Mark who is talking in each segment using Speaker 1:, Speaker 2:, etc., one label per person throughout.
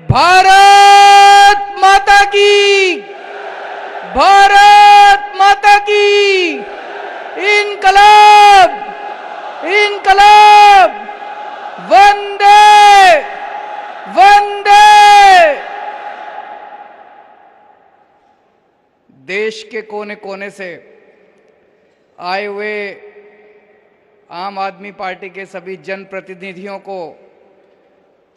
Speaker 1: भारत माता की, भारत माता की, इनकलाब, इनकलाब, वंदे वंदे। देश के कोने कोने से आए हुए आम आदमी पार्टी के सभी जनप्रतिनिधियों को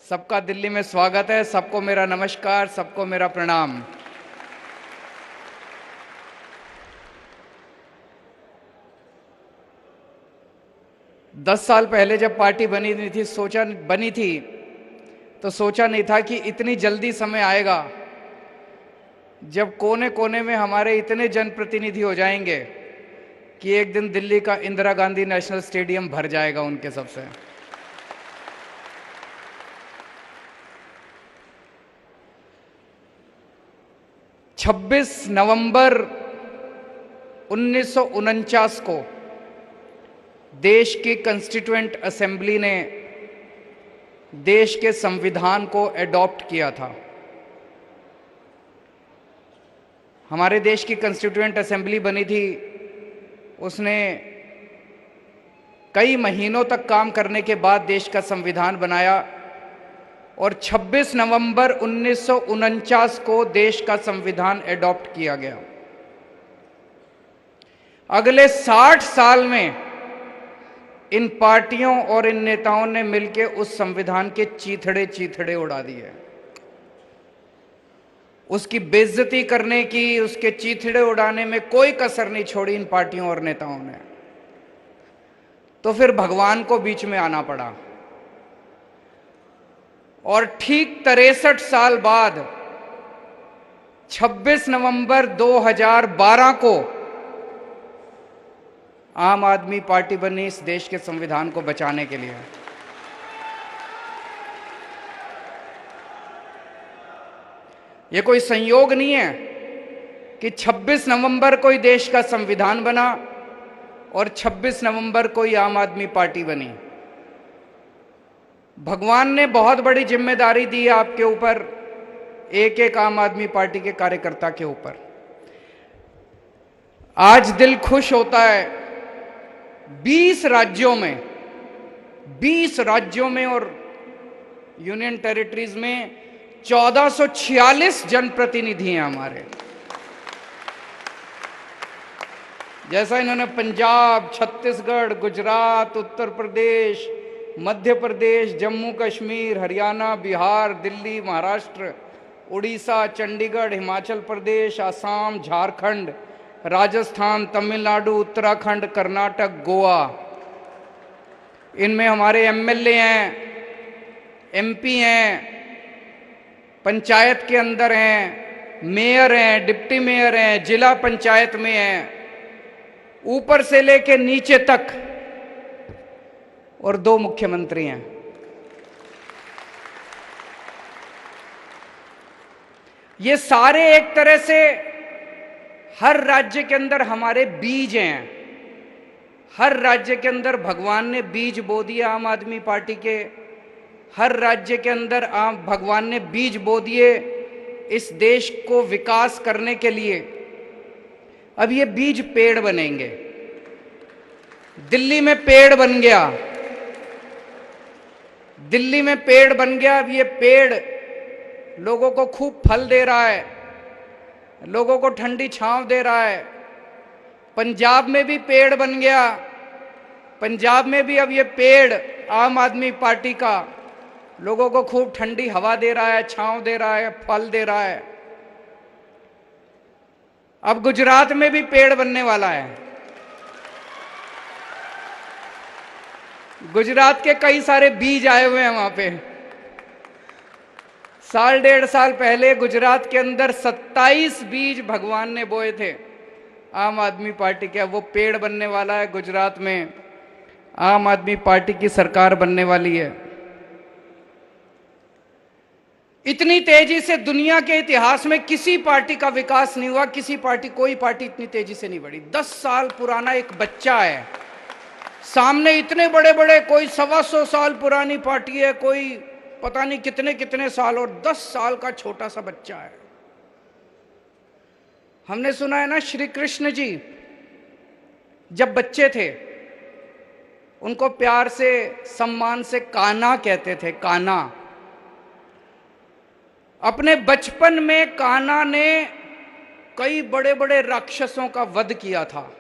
Speaker 1: सबका दिल्ली में स्वागत है। सबको मेरा नमस्कार, सबको मेरा प्रणाम। दस साल पहले जब पार्टी बनी थी तो सोचा नहीं था कि इतनी जल्दी समय आएगा जब कोने कोने में हमारे इतने जनप्रतिनिधि हो जाएंगे कि एक दिन दिल्ली का इंदिरा गांधी नेशनल स्टेडियम भर जाएगा उनके सबसे। छब्बीस नवंबर 1949 को देश की कॉन्स्टिट्यूएंट असेंबली ने देश के संविधान को एडॉप्ट किया था। हमारे देश की कॉन्स्टिट्यूएंट असेंबली बनी थी, उसने कई महीनों तक काम करने के बाद देश का संविधान बनाया और 26 नवंबर 1949 को देश का संविधान एडॉप्ट किया गया। अगले 60 साल में इन पार्टियों और इन नेताओं ने मिलकर उस संविधान के चीथड़े चीथड़े उड़ा दिए। उसकी बेइज्जती करने की, उसके चीथड़े उड़ाने में कोई कसर नहीं छोड़ी इन पार्टियों और नेताओं ने। तो फिर भगवान को बीच में आना पड़ा और ठीक 63 साल बाद 26 नवंबर 2012 को आम आदमी पार्टी बनी इस देश के संविधान को बचाने के लिए। यह कोई संयोग नहीं है कि 26 नवंबर को ही देश का संविधान बना और 26 नवंबर को ही आम आदमी पार्टी बनी। भगवान ने बहुत बड़ी जिम्मेदारी दी है आपके ऊपर, एक एक आम आदमी पार्टी के कार्यकर्ता के ऊपर। आज दिल खुश होता है 20 राज्यों में और यूनियन टेरिटरीज में 1446 जनप्रतिनिधि हैं हमारे। जैसा इन्होंने पंजाब, छत्तीसगढ़, गुजरात, उत्तर प्रदेश, मध्य प्रदेश, जम्मू कश्मीर, हरियाणा, बिहार, दिल्ली, महाराष्ट्र, उड़ीसा, चंडीगढ़, हिमाचल प्रदेश, असम, झारखंड, राजस्थान, तमिलनाडु, उत्तराखंड, कर्नाटक, गोवा, इनमें हमारे एमएलए हैं, एमपी हैं, पंचायत के अंदर हैं, मेयर हैं, डिप्टी मेयर हैं, जिला पंचायत में हैं, ऊपर से लेके नीचे तक, और 2 मुख्यमंत्री हैं। ये सारे एक तरह से हर राज्य के अंदर हमारे बीज हैं। हर राज्य के अंदर भगवान ने बीज बो दिया आम आदमी पार्टी के। हर राज्य के अंदर भगवान ने बीज बो दिए इस देश को विकास करने के लिए। अब ये बीज पेड़ बनेंगे। दिल्ली में पेड़ बन गया, दिल्ली में पेड़ बन गया। अब ये पेड़ लोगों को खूब फल दे रहा है, लोगों को ठंडी छांव दे रहा है। पंजाब में भी पेड़ बन गया, पंजाब में भी अब ये पेड़ आम आदमी पार्टी का लोगों को खूब ठंडी हवा दे रहा है, छांव दे रहा है, फल दे रहा है। अब गुजरात में भी पेड़ बनने वाला है। गुजरात के कई सारे बीज आए हुए हैं वहां पे। 1.5 साल पहले गुजरात के अंदर 27 बीज भगवान ने बोए थे आम आदमी पार्टी के। वो पेड़ बनने वाला है। गुजरात में आम आदमी पार्टी की सरकार बनने वाली है। इतनी तेजी से दुनिया के इतिहास में किसी पार्टी का विकास नहीं हुआ, कोई पार्टी इतनी तेजी से नहीं बढ़ी। 10 साल पुराना एक बच्चा है, सामने इतने बड़े बड़े, कोई 125 साल पुरानी पार्टी है, कोई पता नहीं कितने कितने साल, और 10 साल का छोटा सा बच्चा है। हमने सुना है ना, श्री कृष्ण जी जब बच्चे थे उनको प्यार से सम्मान से कान्हा कहते थे, कान्हा। अपने बचपन में कान्हा ने कई बड़े बड़े राक्षसों का वध किया था।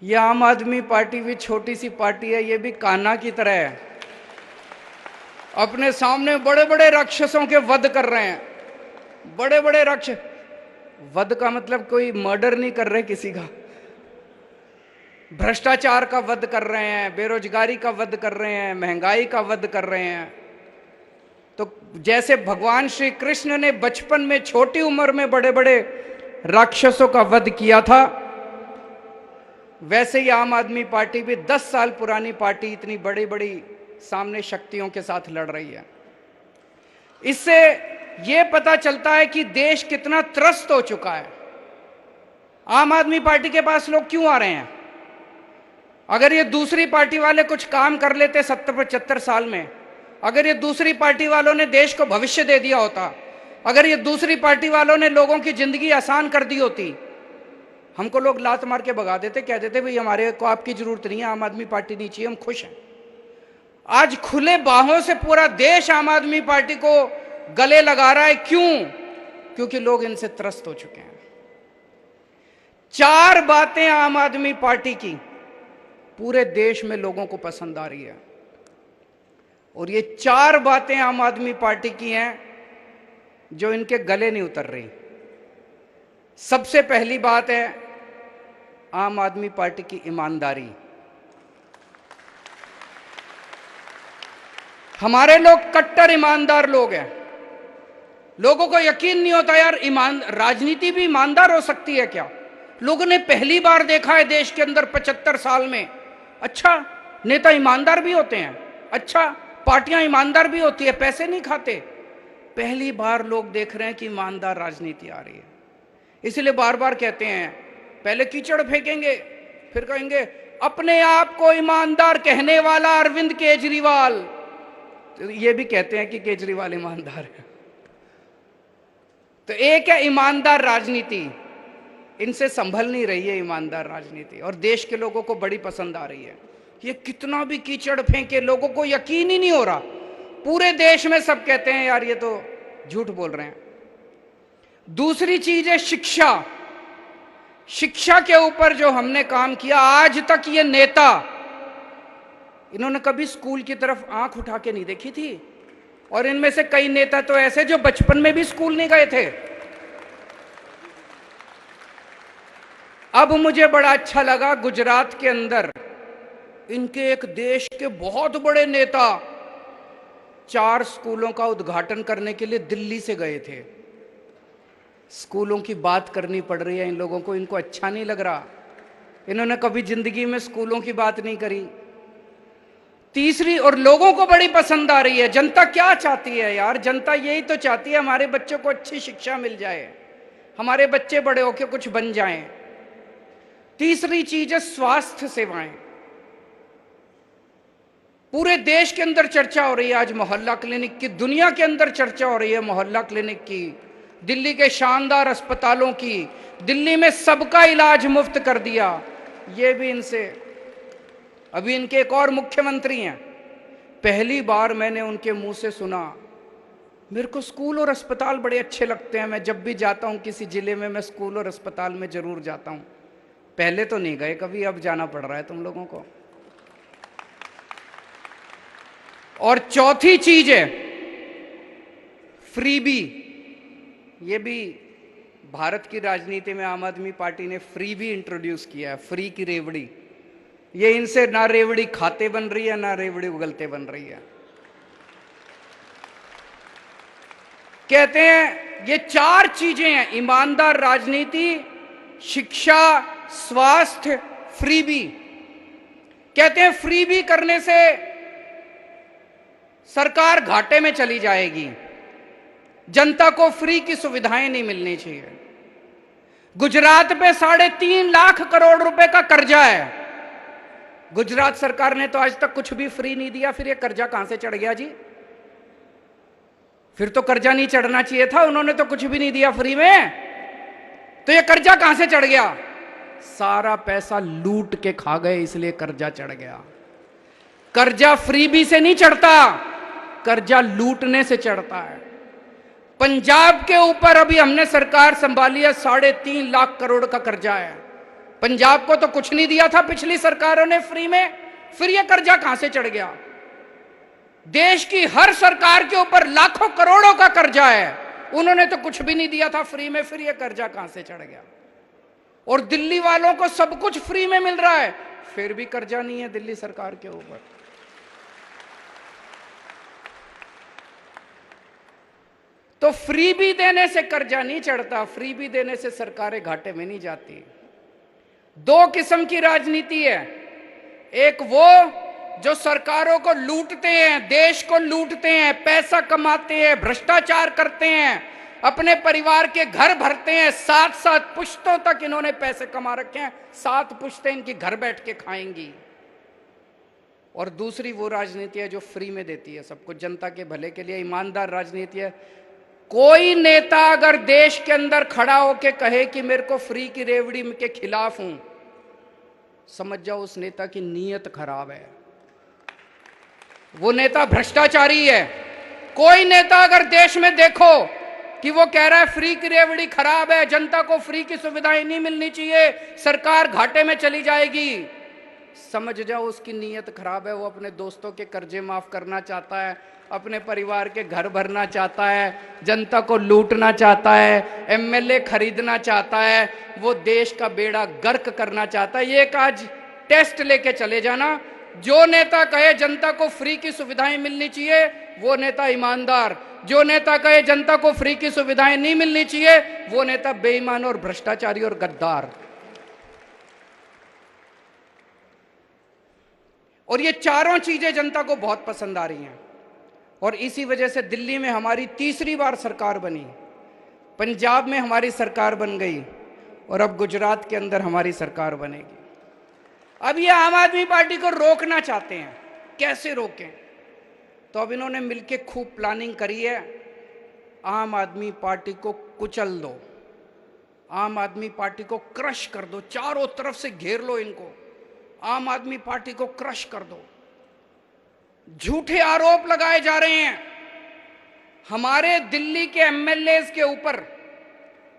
Speaker 1: यह आम आदमी पार्टी भी छोटी सी पार्टी है, ये भी कान्हा की तरह है, अपने सामने बड़े बड़े राक्षसों के वध कर रहे हैं। बड़े बड़े राक्षस, वध का मतलब कोई मर्डर नहीं कर रहे किसी का, भ्रष्टाचार का वध कर रहे हैं, बेरोजगारी का वध कर रहे हैं, महंगाई का वध कर रहे हैं। तो जैसे भगवान श्री कृष्ण ने बचपन में छोटी उम्र में बड़े बड़े राक्षसों का वध किया था, वैसे ही आम आदमी पार्टी भी 10 साल पुरानी पार्टी इतनी बड़ी बड़ी सामने शक्तियों के साथ लड़ रही है। इससे यह पता चलता है कि देश कितना त्रस्त हो चुका है। आम आदमी पार्टी के पास लोग क्यों आ रहे हैं? अगर ये दूसरी पार्टी वाले कुछ काम कर लेते 70-75 साल में, अगर ये दूसरी पार्टी वालों ने देश को भविष्य दे दिया होता, अगर ये दूसरी पार्टी वालों ने लोगों की जिंदगी आसान कर दी होती, हमको लोग लात मार के भगा देते, कह देते भाई हमारे को आपकी जरूरत नहीं है, आम आदमी पार्टी नहीं चाहिए, हम खुश हैं। आज खुले बाहों से पूरा देश आम आदमी पार्टी को गले लगा रहा है। क्यों? क्योंकि लोग इनसे त्रस्त हो चुके हैं। 4 बातें आम आदमी पार्टी की पूरे देश में लोगों को पसंद आ रही है, और ये 4 बातें आम आदमी पार्टी की हैं जो इनके गले नहीं उतर रही। सबसे पहली बात है आम आदमी पार्टी की ईमानदारी। हमारे लोग कट्टर ईमानदार लोग हैं। लोगों को यकीन नहीं होता यार, राजनीति भी ईमानदार हो सकती है क्या? लोगों ने पहली बार देखा है देश के अंदर 75 साल में। अच्छा, नेता ईमानदार भी होते हैं, अच्छा पार्टियां ईमानदार भी होती है, पैसे नहीं खाते। पहली बार लोग देख रहे हैं कि ईमानदार राजनीति आ रही है। इसलिए बार बार कहते हैं, पहले कीचड़ फेंकेंगे, फिर कहेंगे अपने आप को ईमानदार कहने वाला अरविंद केजरीवाल। तो ये भी कहते हैं कि केजरीवाल ईमानदार है। तो एक है ईमानदार राजनीति, इनसे संभल नहीं रही है ईमानदार राजनीति, और देश के लोगों को बड़ी पसंद आ रही है। ये कितना भी कीचड़ फेंके, लोगों को यकीन ही नहीं हो रहा। पूरे देश में सब कहते हैं यार ये तो झूठ बोल रहे हैं। दूसरी चीज है शिक्षा। शिक्षा के ऊपर जो हमने काम किया, आज तक ये नेता, इन्होंने कभी स्कूल की तरफ आंख उठा के नहीं देखी थी, और इनमें से कई नेता तो ऐसे जो बचपन में भी स्कूल नहीं गए थे। अब मुझे बड़ा अच्छा लगा, गुजरात के अंदर इनके एक देश के बहुत बड़े नेता 4 स्कूलों का उद्घाटन करने के लिए दिल्ली से गए थे। स्कूलों की बात करनी पड़ रही है इन लोगों को, इनको अच्छा नहीं लग रहा। इन्होंने कभी जिंदगी में स्कूलों की बात नहीं करी। तीसरी, और लोगों को बड़ी पसंद आ रही है। जनता क्या चाहती है यार? जनता यही तो चाहती है हमारे बच्चों को अच्छी शिक्षा मिल जाए, हमारे बच्चे बड़े होकर कुछ बन जाएं। तीसरी चीज है स्वास्थ्य सेवाएं। पूरे देश के अंदर चर्चा हो रही है आज मोहल्ला क्लिनिक की, दुनिया के अंदर चर्चा हो रही है मोहल्ला क्लिनिक की, दिल्ली के शानदार अस्पतालों की। दिल्ली में सबका इलाज मुफ्त कर दिया, ये भी इनसे। अभी इनके एक और मुख्यमंत्री हैं, पहली बार मैंने उनके मुंह से सुना, मेरे को स्कूल और अस्पताल बड़े अच्छे लगते हैं, मैं जब भी जाता हूं किसी जिले में मैं स्कूल और अस्पताल में जरूर जाता हूं। पहले तो नहीं गए कभी, अब जाना पड़ रहा है तुम लोगों को। और चौथी चीज है फ्रीबी। ये भी भारत की राजनीति में आम आदमी पार्टी ने फ्री भी इंट्रोड्यूस किया है, फ्री की रेवड़ी। ये इनसे ना रेवड़ी खाते बन रही है, ना रेवड़ी उगलते बन रही है। कहते हैं ये 4 चीजें हैं, ईमानदार राजनीति, शिक्षा, स्वास्थ्य, फ्रीबी। कहते हैं फ्रीबी करने से सरकार घाटे में चली जाएगी, जनता को फ्री की सुविधाएं नहीं मिलनी चाहिए। गुजरात पे 3.5 लाख करोड़ रुपए का कर्जा है। गुजरात सरकार ने तो आज तक कुछ भी फ्री नहीं दिया, फिर ये कर्जा कहां से चढ़ गया जी? फिर तो कर्जा नहीं चढ़ना चाहिए था, उन्होंने तो कुछ भी नहीं दिया फ्री में, तो ये कर्जा कहां से चढ़ गया? सारा पैसा लूट के खा गए, इसलिए कर्जा चढ़ गया। कर्जा फ्रीबी से नहीं चढ़ता, कर्जा लूटने से चढ़ता है। पंजाब के ऊपर अभी हमने सरकार संभाली है, 3.5 लाख करोड़ का कर्जा है। पंजाब को तो कुछ नहीं दिया था पिछली सरकारों ने फ्री में, फिर यह कर्जा कहां से चढ़ गया? देश की हर सरकार के ऊपर लाखों करोड़ों का कर्जा है, उन्होंने तो कुछ भी नहीं दिया था फ्री में, फिर यह कर्जा कहां से चढ़ गया? और दिल्ली वालों को सब कुछ फ्री में मिल रहा है, फिर भी कर्जा नहीं है दिल्ली सरकार के ऊपर। तो फ्री भी देने से कर्जा नहीं चढ़ता, फ्री भी देने से सरकारें घाटे में नहीं जाती। दो किस्म की राजनीति है, एक वो जो सरकारों को लूटते हैं, देश को लूटते हैं, पैसा कमाते हैं, भ्रष्टाचार करते हैं, अपने परिवार के घर भरते हैं, 7-7 पुश्तों तक इन्होंने पैसे कमा रखे हैं, 7 पुश्तें इनकी घर बैठ के खाएंगी। और दूसरी वो राजनीति है जो फ्री में देती है सबको, जनता के भले के लिए, ईमानदार राजनीति है। कोई नेता अगर देश के अंदर खड़ा होके कहे कि मेरे को फ्री की रेवड़ी के खिलाफ हूं, समझ जाओ उस नेता की नीयत खराब है, वो नेता भ्रष्टाचारी है। कोई नेता अगर देश में देखो कि वो कह रहा है फ्री की रेवड़ी खराब है, जनता को फ्री की सुविधाएं नहीं मिलनी चाहिए, सरकार घाटे में चली जाएगी, समझ जाओ उसकी नीयत खराब है। वो अपने दोस्तों के कर्जे माफ करना चाहता है, अपने परिवार के घर भरना चाहता है, जनता को लूटना चाहता है, एमएलए खरीदना चाहता है, वो देश का बेड़ा गर्क करना चाहता है। ये एक आज टेस्ट लेके चले जाना, जो नेता कहे जनता को फ्री की सुविधाएं मिलनी चाहिए वो नेता ईमानदार, जो नेता कहे जनता को फ्री की सुविधाएं नहीं मिलनी चाहिए वो नेता बेईमान और भ्रष्टाचारी और गद्दार। और ये चारों चीजें जनता को बहुत पसंद आ रही हैं, और इसी वजह से दिल्ली में हमारी तीसरी बार सरकार बनी, पंजाब में हमारी सरकार बन गई, और अब गुजरात के अंदर हमारी सरकार बनेगी। अब ये आम आदमी पार्टी को रोकना चाहते हैं, कैसे रोकें? तो अब इन्होंने मिलके खूब प्लानिंग करी है, आम आदमी पार्टी को कुचल दो, आम आदमी पार्टी को क्रश कर दो, चारों तरफ से घेर लो इनको, आम आदमी पार्टी को क्रश कर दो। झूठे आरोप लगाए जा रहे हैं, हमारे दिल्ली के एमएलए के ऊपर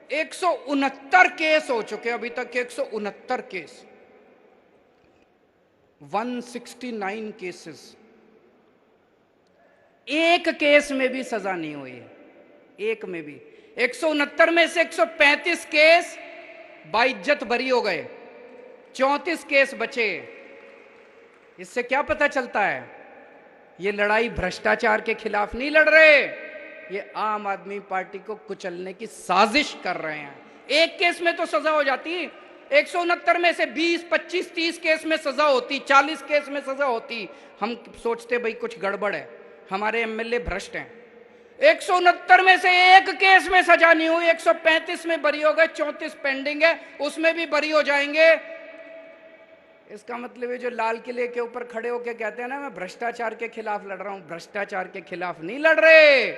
Speaker 1: 169 केस हो चुके, अभी तक 169 केस, 169 केसेस, एक केस में भी सजा नहीं हुई है, एक में भी। 169 में से 135 केस बाइज्जत बरी हो गए, 34 केस बचे। इससे क्या पता चलता है? ये लड़ाई भ्रष्टाचार के खिलाफ नहीं लड़ रहे, ये आम आदमी पार्टी को कुचलने की साजिश कर रहे हैं। एक केस में तो सजा हो जाती, 169 में से 20, 25, 30 केस में सजा होती, 40 केस में सजा होती, हम सोचते भाई कुछ गड़बड़ है, हमारे एमएलए भ्रष्ट हैं। 169 में से एक केस में सजा नहीं हुई, 135 में बरी हो गए, 34 पेंडिंग है, उसमें भी बरी हो जाएंगे। इसका मतलब है जो लाल किले के ऊपर खड़े होकर कहते हैं ना मैं भ्रष्टाचार के खिलाफ लड़ रहा हूं, भ्रष्टाचार के खिलाफ नहीं लड़ रहे,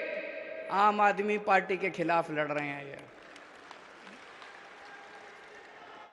Speaker 1: आम आदमी पार्टी के खिलाफ लड़ रहे हैं ये।